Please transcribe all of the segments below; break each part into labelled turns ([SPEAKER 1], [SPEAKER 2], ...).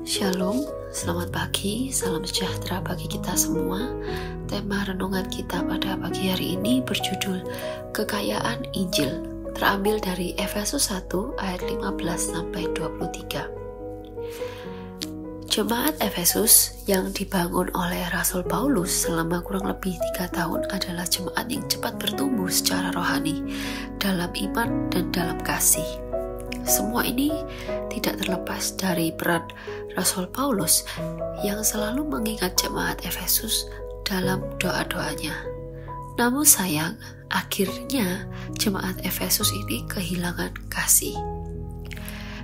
[SPEAKER 1] Shalom, selamat pagi, salam sejahtera bagi kita semua. Tema renungan kita pada pagi hari ini berjudul Kekayaan Injil, terambil dari Efesus 1 ayat 15-23. Jemaat Efesus yang dibangun oleh Rasul Paulus selama kurang lebih 3 tahun adalah jemaat yang cepat bertumbuh secara rohani, dalam iman dan dalam kasih. Semua ini tidak terlepas dari peran Rasul Paulus yang selalu mengingat jemaat Efesus dalam doa-doanya. Namun sayang, akhirnya jemaat Efesus ini kehilangan kasih.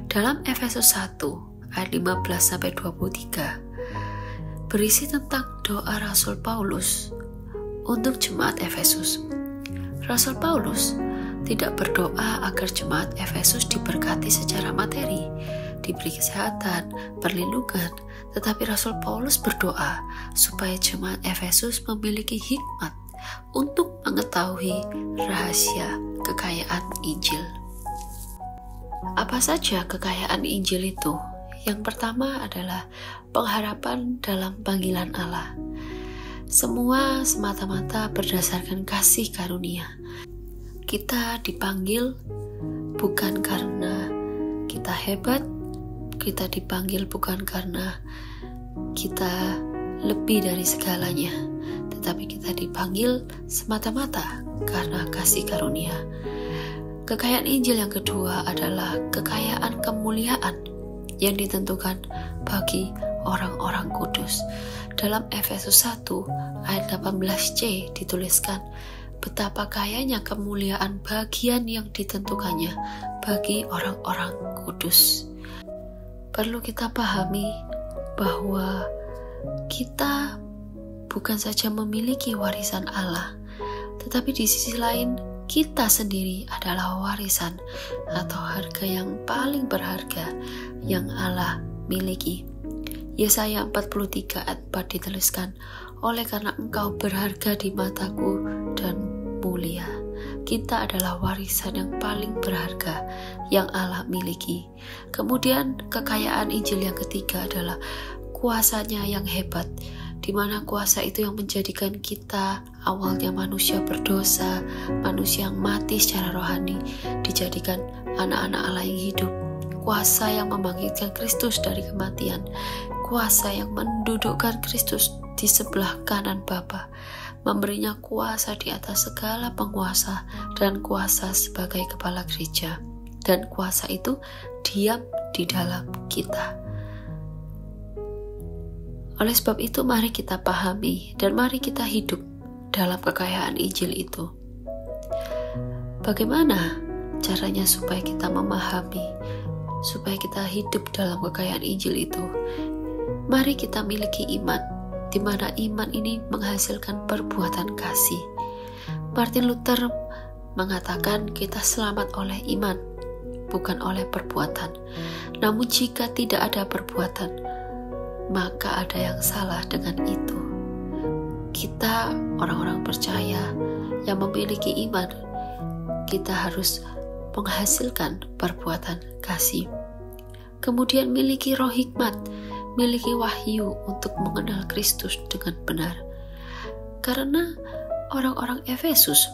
[SPEAKER 1] Dalam Efesus 1 ayat 15-23 berisi tentang doa Rasul Paulus untuk jemaat Efesus. Rasul Paulus tidak berdoa agar jemaat Efesus diberkati secara materi, diberi kesehatan, perlindungan, tetapi Rasul Paulus berdoa supaya jemaat Efesus memiliki hikmat untuk mengetahui rahasia kekayaan Injil. Apa saja kekayaan Injil itu? Yang pertama adalah pengharapan dalam panggilan Allah. Semua semata-mata berdasarkan kasih karunia. Kita dipanggil bukan karena kita hebat, kita dipanggil bukan karena kita lebih dari segalanya, tetapi kita dipanggil semata-mata karena kasih karunia. Kekayaan Injil yang kedua adalah kekayaan kemuliaan yang ditentukan bagi orang-orang kudus. Dalam Efesus 1 ayat 18c dituliskan, betapa kayanya kemuliaan bagian yang ditentukannya bagi orang-orang kudus. Perlu kita pahami bahwa kita bukan saja memiliki warisan Allah, tetapi di sisi lain kita sendiri adalah warisan atau harga yang paling berharga yang Allah miliki. Yesaya 43 ayat 4 dituliskan, oleh karena engkau berharga di mataku dan mulia. Kita adalah warisan yang paling berharga yang Allah miliki. Kemudian kekayaan Injil yang ketiga adalah kuasanya yang hebat, di mana kuasa itu yang menjadikan kita awalnya manusia berdosa, manusia yang mati secara rohani, dijadikan anak-anak Allah yang hidup. Kuasa yang membangkitkan Kristus dari kematian, kuasa yang mendudukkan Kristus di sebelah kanan Bapa, memberinya kuasa di atas segala penguasa dan kuasa sebagai kepala gereja, dan kuasa itu diam di dalam kita. Oleh sebab itu mari kita pahami dan mari kita hidup dalam kekayaan Injil itu. Bagaimana caranya supaya kita memahami, supaya kita hidup dalam kekayaan Injil itu? Mari kita miliki iman, di mana iman ini menghasilkan perbuatan kasih. Martin Luther mengatakan kita selamat oleh iman, bukan oleh perbuatan. Namun jika tidak ada perbuatan, maka ada yang salah dengan itu. Kita orang-orang percaya yang memiliki iman, kita harus menghasilkan perbuatan kasih. Kemudian miliki roh hikmat, miliki wahyu untuk mengenal Kristus dengan benar. Karena orang-orang Efesus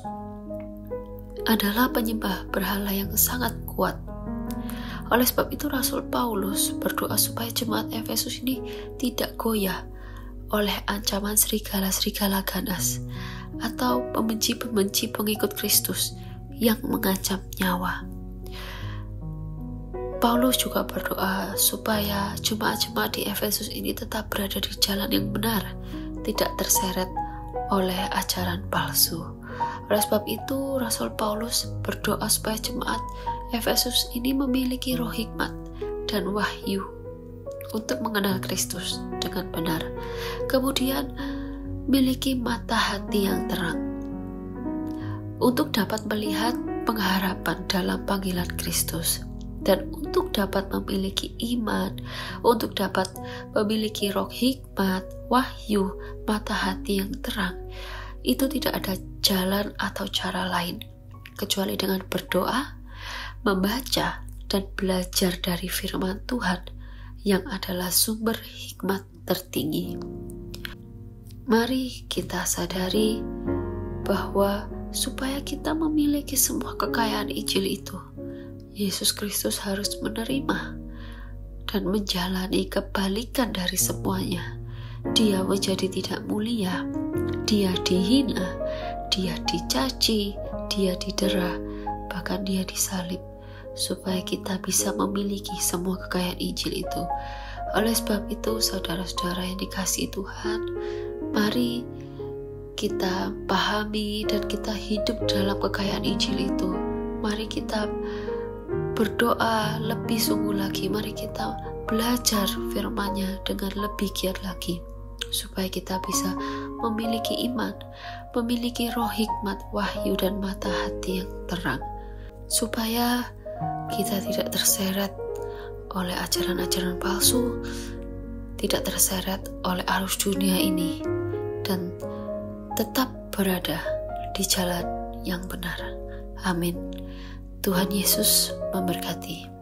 [SPEAKER 1] adalah penyembah berhala yang sangat kuat. Oleh sebab itu Rasul Paulus berdoa supaya jemaat Efesus ini tidak goyah oleh ancaman serigala-serigala ganas atau pembenci-pembenci pengikut Kristus yang mengancam nyawa. Paulus juga berdoa supaya jemaat-jemaat di Efesus ini tetap berada di jalan yang benar, tidak terseret oleh ajaran palsu. Oleh sebab itu Rasul Paulus berdoa supaya jemaat Efesus ini memiliki roh hikmat dan wahyu untuk mengenal Kristus dengan benar. Kemudian miliki mata hati yang terang untuk dapat melihat pengharapan dalam panggilan Kristus, dan untuk dapat memiliki iman, untuk dapat memiliki roh hikmat, wahyu, mata hati yang terang. Itu tidak ada jalan atau cara lain kecuali dengan berdoa, membaca, dan belajar dari firman Tuhan yang adalah sumber hikmat tertinggi. Mari kita sadari bahwa supaya kita memiliki semua kekayaan Injil itu, Yesus Kristus harus menerima dan menjalani kebalikan dari semuanya. Dia menjadi tidak mulia, dia dihina, dia dicaci, dia didera, bahkan dia disalib, supaya kita bisa memiliki semua kekayaan Injil itu. Oleh sebab itu, saudara-saudara yang dikasihi Tuhan, mari kita pahami dan kita hidup dalam kekayaan Injil itu. Mari kita berdoa lebih sungguh lagi. Mari kita belajar firman-Nya dengan lebih giat lagi, supaya kita bisa memiliki iman, memiliki roh hikmat, wahyu, dan mata hati yang terang, supaya kita tidak terseret oleh ajaran-ajaran palsu, tidak terseret oleh arus dunia ini, dan tetap berada di jalan yang benar. Amin. Tuhan Yesus memberkati.